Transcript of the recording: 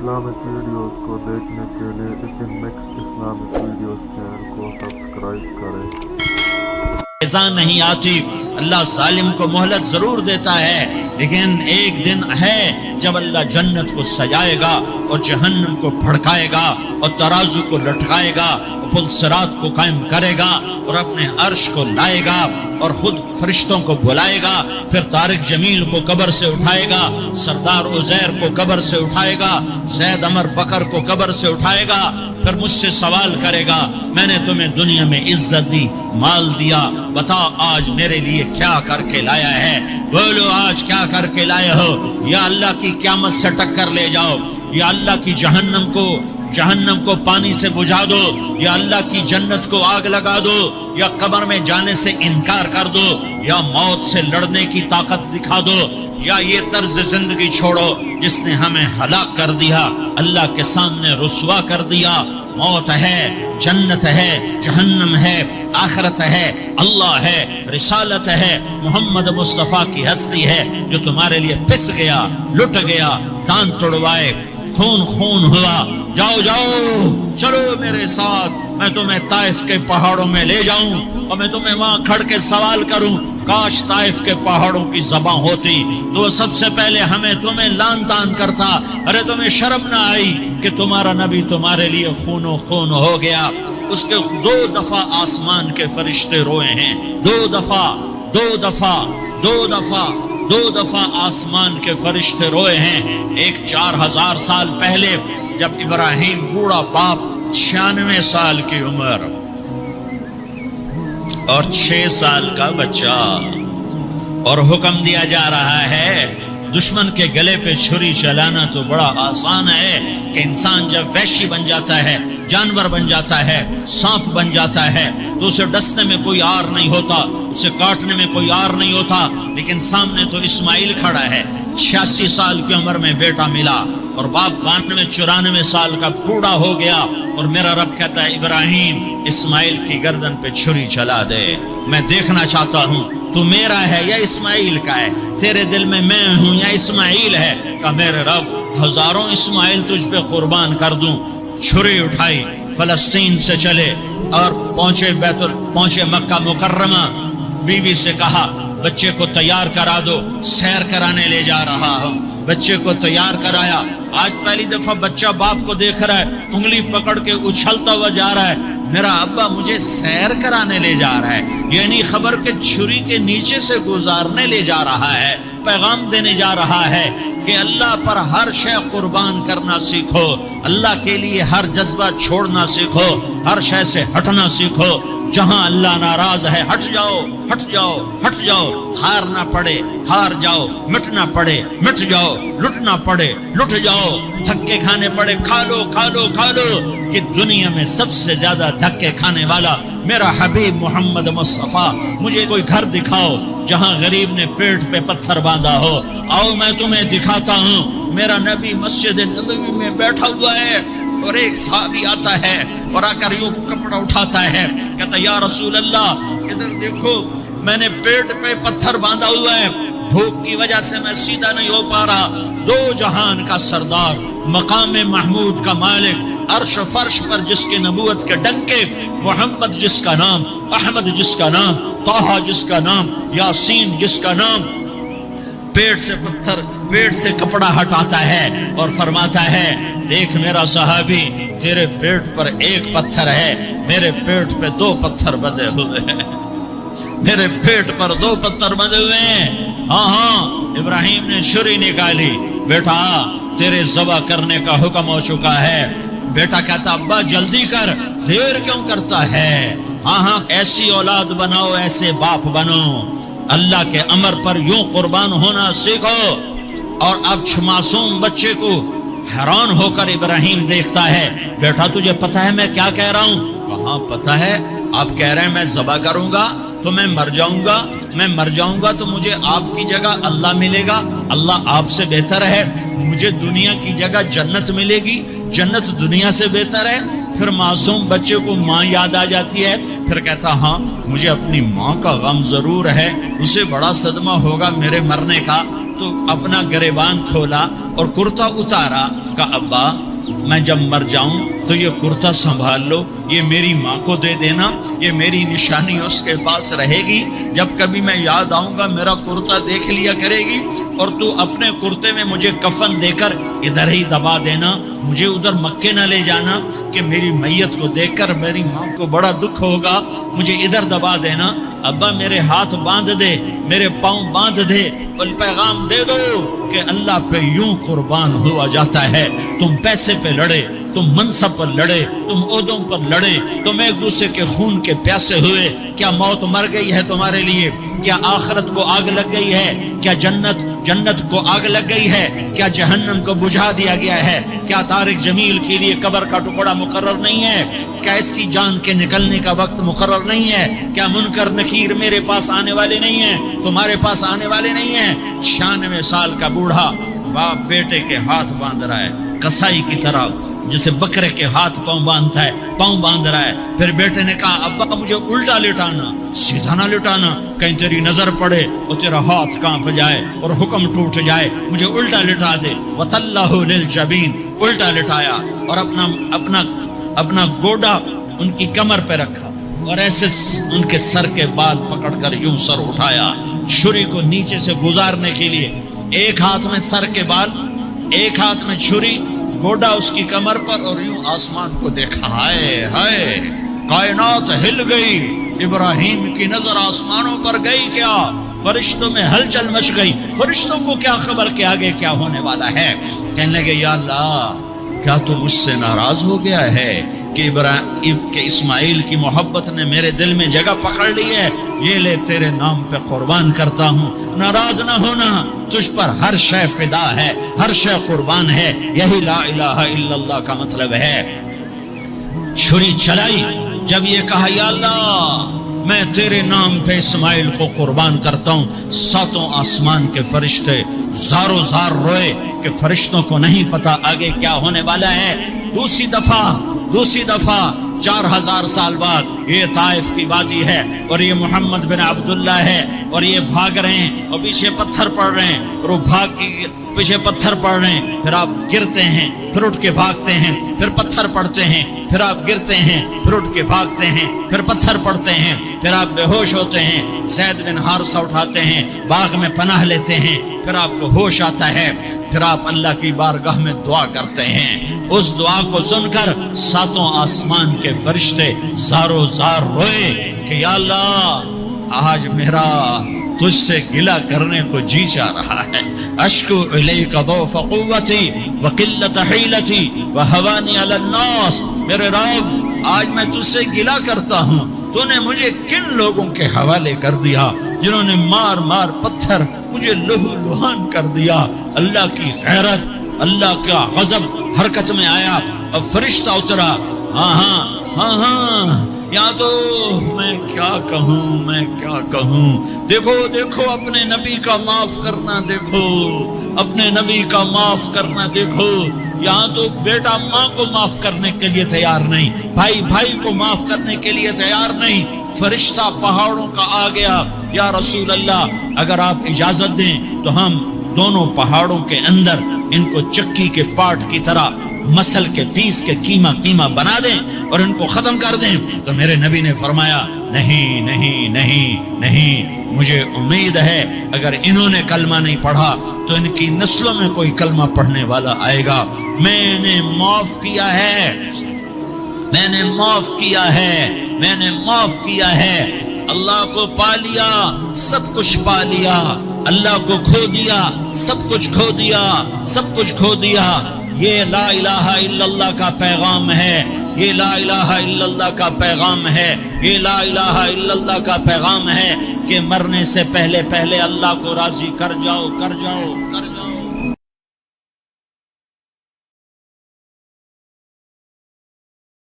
Islamic videos کو دیکھنے کے لیے ایکنمکس اسلامک ویڈیوز چینل کو سبسکرائب کریں۔ ایزاں نہیں آتی، اللہ ظالم کو مہلت ضرور دیتا ہے، لیکن ایک دن ہے جب اللہ جنت کو سجائے گا اور جہنم کو بھڑکائے گا اور ترازو کو لٹکائے گا اور پل صراط کو قائم کرے گا اور اپنے عرش کو لائے گا اور خود فرشتوں کو بلائے گا، پھر طارق جمیل کو قبر سے اٹھائے گا، سردار عزیر کو قبر سے اٹھائے گا، زید عمر بکر کو قبر سے اٹھائے گا، پھر مجھ سے سوال کرے گا میں نے تمہیں دنیا میں عزت دی، مال دیا، بتا آج میرے لیے کیا کر کے لایا ہے؟ بولو آج کیا کر کے لائے ہو؟ یا اللہ کی قیامت سے ٹکر لے جاؤ، یا اللہ کی جہنم کو پانی سے بجھا دو، یا اللہ کی جنت کو آگ لگا دو، یا قبر میں جانے سے انکار کر دو، یا موت سے لڑنے کی طاقت دکھا دو، یا یہ طرز زندگی چھوڑو جس نے ہمیں ہلاک کر دیا، اللہ کے سامنے رسوا کر دیا۔ موت ہے، جنت ہے، جہنم ہے، آخرت ہے، اللہ ہے، رسالت ہے، محمد مصطفیٰ کی ہستی ہے جو تمہارے لیے پس گیا، لٹ گیا، دان توڑوائے، خون ہوا۔ جاؤ چلو میرے ساتھ، میں تمہیں طائف کے پہاڑوں میں لے جاؤں اور میں تمہیں وہاں کھڑ کے سوال کروں، کاش طائف کے پہاڑوں کی زبان ہوتی تو سب سے پہلے تمہیں لان تان کرتا۔ ارے تمہیں شرم نہ آئی کہ تمہارا نبی تمہارے لیے خون و خون ہو گیا؟ اس کے 2 دفعہ آسمان کے فرشتے روئے ہیں، 2 دفعہ آسمان کے فرشتے روئے ہیں۔ ایک 4000 سال پہلے جب ابراہیم بوڑھا باپ، 96 سال کی عمر اور 6 سال کا بچہ، اور حکم دیا جا رہا ہے دشمن کے گلے پہ چھری چلانا تو بڑا آسان ہے کہ انسان جب وحشی بن جاتا ہے، جانور بن جاتا ہے، سانپ بن جاتا ہے تو اسے ڈسنے میں کوئی آر نہیں ہوتا، اسے کاٹنے میں کوئی آر نہیں ہوتا، لیکن سامنے تو اسماعیل کھڑا ہے، 86 سال کی عمر میں بیٹا ملا اور باپ 92-94 سال کا بوڑھا ہو گیا، اور میرا رب کہتا ہے ابراہیم اسماعیل کی گردن پہ چھری چلا دے، میں دیکھنا چاہتا ہوں تو میرا ہے یا اسماعیل کا ہے، تیرے دل میں ہوں یا اسماعیل ہے؟ کہ میرے رب ہزاروں اسماعیل تجھ پہ قربان کر دوں۔ چھری اٹھائی، فلسطین سے چلے اور پہنچے مکہ مکرمہ، بیوی سے کہا بچے کو تیار کرا دو، سیر کرانے لے جا رہا ہوں۔ بچے کو تیار کرایا، آج پہلی دفعہ بچہ باپ کو دیکھ رہا ہے، انگلی پکڑ کے اچھلتا ہوا جا رہا ہے، میرا ابا مجھے سیر کرانے لے جا رہا ہے، یعنی خبر کے چھری کے نیچے سے گزارنے لے جا رہا ہے، پیغام دینے جا رہا ہے کہ اللہ پر ہر شے قربان کرنا سیکھو، اللہ کے لیے ہر جذبہ چھوڑنا سیکھو، ہر شے سے ہٹنا سیکھو، جہاں اللہ ناراض ہے ہٹ جاؤ، ہار نہ پڑے ہار جاؤ، مٹنا پڑے مٹ جاؤ، لٹنا پڑے لٹ جاؤ، دھکے کھانے پڑے کھا لو کہ دنیا میں سب سے زیادہ دھکے کھانے والا میرا حبیب محمد مصطفیٰ۔ مجھے کوئی گھر دکھاؤ جہاں غریب نے پیٹ پہ پتھر باندھا ہو، آؤ میں تمہیں دکھاتا ہوں۔ میرا نبی مسجد نبوی میں بیٹھا ہوا ہے اور ایک صحابی آتا ہے اور آ کر یوں کپڑا اٹھاتا ہے، کہتا یا رسول اللہ ادھر دیکھو، میں نے پیٹ پہ پتھر باندھا ہوا ہے، بھوک کی وجہ سے میں سیدھا نہیں ہو پا رہا۔ 2 جہان کا سردار، مقام محمود کا مالک، عرش و فرش پر جس کے نبوت کے ڈنکے، محمد جس کا نام، احمد جس کا نام، طہ جس کا نام، یاسین جس کا نام، پیٹ سے کپڑا ہٹاتا ہے اور فرماتا ہے دیکھ میرا صحابی، تیرے پیٹ پر 1 پتھر ہے، میرے پیٹ پہ 2 پتھر بندھے ہوئے ہیں، میرے پیٹ پر 2 پتھر بندھے ہوئے ہیں۔ ہاں ابراہیم نے چھری نکالی، بیٹا تیرے ذبح کرنے کا حکم ہو چکا ہے۔ بیٹا کہتا ابا جلدی کر، دیر کیوں کرتا ہے؟ ہاں ایسی اولاد بناؤ، ایسے باپ بنو، اللہ کے امر پر یوں قربان ہونا سیکھو۔ اور اب معصوم بچے کو حیران ہو کر ابراہیم دیکھتا ہے، بیٹا تجھے پتہ ہے میں کیا کہہ رہا ہوں؟ کہاں پتہ ہے، آپ کہہ رہے ہیں میں ذبح کروں گا تو میں مر جاؤں گا تو مجھے آپ کی جگہ اللہ ملے گا، اللہ آپ سے بہتر ہے، مجھے دنیا کی جگہ جنت ملے گی، جنت دنیا سے بہتر ہے۔ پھر معصوم بچے کو ماں یاد آ جاتی ہے، پھر کہتا ہاں مجھے اپنی ماں کا غم ضرور ہے، اسے بڑا صدمہ ہوگا میرے مرنے کا، تو اپنا گریبان کھولا اور کرتا اتارا کہ ابا میں جب مر جاؤں تو یہ کرتا سنبھال لو، یہ میری ماں کو دے دینا، یہ میری نشانی اس کے پاس رہے گی، جب کبھی میں یاد آؤں گا میرا کرتا دیکھ لیا کرے گی، اور تو اپنے کرتے میں مجھے کفن دے کر ادھر ہی دبا دینا، مجھے ادھر مکے نہ لے جانا کہ میری میت کو دیکھ کر میری ماں کو بڑا دکھ ہوگا، مجھے ادھر دبا دینا۔ ابا میرے ہاتھ باندھ دے، میرے پاؤں باندھ دے، اور پیغام دے دو کہ اللہ پہ یوں قربان ہوا جاتا ہے۔ تم پیسے پہ لڑے، تم منصب پر لڑے، تم عہدوں پر لڑے، تم ایک دوسرے کے خون کے پیاسے ہوئے، کیا موت مر گئی ہے تمہارے لیے؟ کیا آخرت کو آگ لگ گئی ہے؟ کیا جنت کو آگ لگ گئی ہے؟ کیا جہنم کو بجھا دیا گیا ہے؟ کیا طارق جمیل کے لیے قبر کا ٹکڑا مقرر نہیں ہے؟ کیا اس کی جان کے نکلنے کا وقت مقرر نہیں ہے؟ کیا منکر نکیر میرے پاس آنے والے نہیں ہیں، تمہارے پاس آنے والے نہیں ہیں؟ 96 سال کا بوڑھا باپ بیٹے کے ہاتھ باندھ رہا ہے کسائی کی طرح، جسے بکرے کے ہاتھ پاؤں باندھتا ہے، پاؤں باندھ رہا ہے۔ پھر بیٹے نے کہا ابا مجھے الٹا لٹانا، سیدھا نہ لٹانا، کہیں تیری نظر پڑے اور تیرا ہاتھ کانپ جائے اور حکم ٹوٹ جائے، مجھے الٹا لٹا دے۔ وَتَلَّهُ لِلْجَبِينِ، الٹا لٹایا اور اپنا گوڈا ان کی کمر پہ رکھا اور ایسے ان کے سر کے بعد پکڑ کر یوں سر اٹھایا، چھری کو نیچے سے گزارنے کے لیے، ایک ہاتھ میں سر کے بال، ایک ہاتھ میں چھری، گوڈا اس کی کمر پر، اور یوں آسمان کو دیکھا۔ ہائے ہائے، کائنات ہل گئی، ابراہیم کی نظر آسمانوں پر گئی، کیا فرشتوں میں ہلچل مچ گئی، فرشتوں کو کیا خبر کہ آگے کیا ہونے والا ہے؟ کہنے لگے یا اللہ کیا تو مجھ سے ناراض ہو گیا ہے کہ اسماعیل کی محبت نے میرے دل میں جگہ پکڑ لی ہے؟ یہ لے تیرے نام پہ قربان کرتا ہوں۔ ناراض نہ ہونا، تجھ پر ہر شے فدا ہے، ہر شے قربان ہے، یہی لا الہ الا اللہ کا مطلب ہے۔ چھری چلائی، جب یہ کہا یا اللہ میں تیرے نام پہ اسماعیل کو قربان کرتا ہوں، ساتوں آسمان کے فرشتے زاروں زار روئے کہ فرشتوں کو نہیں پتا آگے کیا ہونے والا ہے۔ دوسری دفعہ 4000 سال بعد یہ طائف کی وادی ہے اور یہ محمد بن عبداللہ ہے اور یہ بھاگ رہے ہیں اور پیچھے پتھر پڑ رہے ہیں، اور وہ بھاگ کے پیچھے پتھر پڑ رہے ہیں، پھر آپ گرتے ہیں، پھر اٹھ کے بھاگتے ہیں، پھر پتھر پڑتے ہیں، پھر آپ گرتے ہیں، پھر اٹھ کے بھاگتے ہیں، پھر پتھر پڑتے ہیں، پھر آپ بے ہوش ہوتے ہیں، زید بن حارثہ اٹھاتے ہیں، باغ میں پناہ لیتے ہیں، پھر آپ کو ہوش آتا ہے، پھر آپ اللہ کی بارگاہ میں دعا کرتے ہیں۔ اس دعا کو سن کر ساتوں آسمان کے فرشتے زاروں زار روئے کہ یا اللہ آج میرا تجھ سے گلہ کرنے کو جی چاہ رہا ہے۔ اشکو الیک ضعف قوتی وقلت حیلتی وہوانی علی الناس، میرے رب آج میں تجھ سے گلہ کرتا ہوں، تو نے مجھے کن لوگوں کے حوالے کر دیا جنہوں نے مار مار پتھر مجھے لہو لہان کر دیا۔ اللہ کی غیرت، اللہ کا غضب حرکت میں آیا اور فرشتہ اترا۔ ہاں یا تو میں کیا کہوں، دیکھو اپنے نبی کا معاف کرنا، دیکھو اپنے نبی کا معاف کرنا، دیکھو یہاں تو بیٹا ماں کو معاف کرنے کے لیے تیار نہیں، بھائی کو معاف کرنے کے لیے تیار نہیں۔ فرشتہ پہاڑوں کا آ گیا، یا رسول اللہ اگر آپ اجازت دیں تو ہم دونوں پہاڑوں کے اندر ان کو چکی کے پاٹ کی طرح مسل کے پیس کے کیما بنا دیں اور ان کو ختم کر دیں۔ تو میرے نبی نے فرمایا نہیں، مجھے امید ہے اگر انہوں نے کلمہ نہیں پڑھا تو ان کی نسلوں میں کوئی کلمہ پڑھنے والا آئے گا۔ میں نے معاف کیا ہے، اللہ کو پا لیا، سب کچھ پا لیا، اللہ کو کھو دیا، سب کچھ کھو دیا۔ یہ لا الہ الا اللہ کا پیغام ہے، یہ لا الہ الا اللہ کا پیغام ہے، یہ لا الہ الا اللہ کا پیغام ہے کہ مرنے سے پہلے اللہ کو راضی کر جاؤ۔